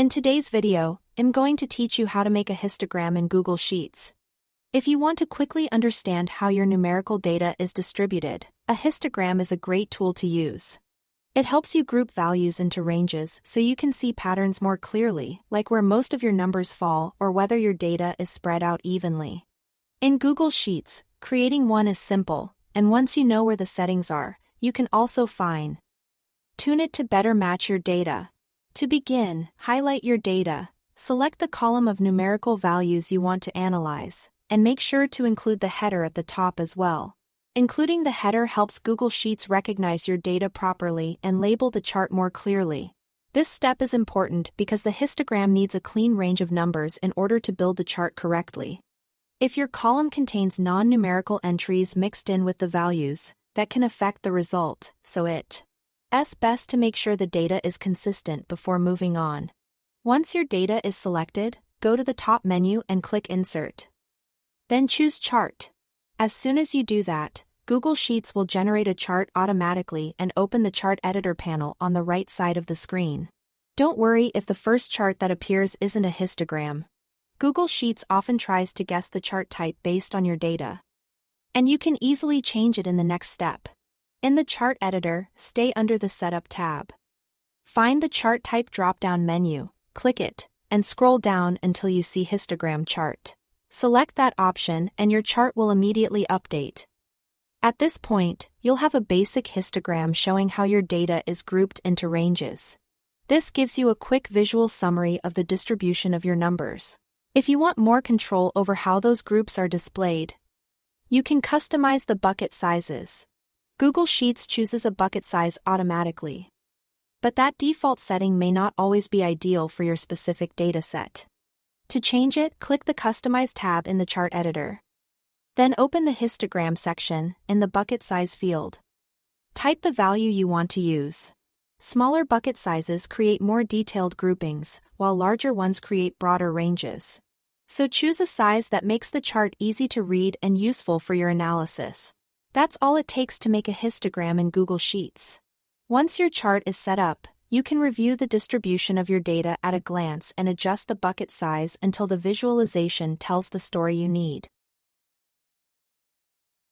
In today's video, I'm going to teach you how to make a histogram in Google Sheets. If you want to quickly understand how your numerical data is distributed, a histogram is a great tool to use. It helps you group values into ranges so you can see patterns more clearly, like where most of your numbers fall or whether your data is spread out evenly. In Google Sheets, creating one is simple, and once you know where the settings are, you can also fine-tune it to better match your data. To begin, highlight your data, select the column of numerical values you want to analyze, and make sure to include the header at the top as well. Including the header helps Google Sheets recognize your data properly and label the chart more clearly. This step is important because the histogram needs a clean range of numbers in order to build the chart correctly. If your column contains non-numerical entries mixed in with the values, that can affect the result, so it's best to make sure the data is consistent before moving on. Once your data is selected, go to the top menu and click Insert. Then choose Chart. As soon as you do that, Google Sheets will generate a chart automatically and open the Chart Editor panel on the right side of the screen. Don't worry if the first chart that appears isn't a histogram. Google Sheets often tries to guess the chart type based on your data, and you can easily change it in the next step. In the Chart Editor, stay under the Setup tab. Find the Chart Type drop-down menu, click it, and scroll down until you see Histogram Chart. Select that option and your chart will immediately update. At this point, you'll have a basic histogram showing how your data is grouped into ranges. This gives you a quick visual summary of the distribution of your numbers. If you want more control over how those groups are displayed, you can customize the bucket sizes. Google Sheets chooses a bucket size automatically, but that default setting may not always be ideal for your specific dataset. To change it, click the Customize tab in the Chart Editor. Then open the Histogram section in the Bucket Size field. Type the value you want to use. Smaller bucket sizes create more detailed groupings, while larger ones create broader ranges. So choose a size that makes the chart easy to read and useful for your analysis. That's all it takes to make a histogram in Google Sheets. Once your chart is set up, you can review the distribution of your data at a glance and adjust the bucket size until the visualization tells the story you need.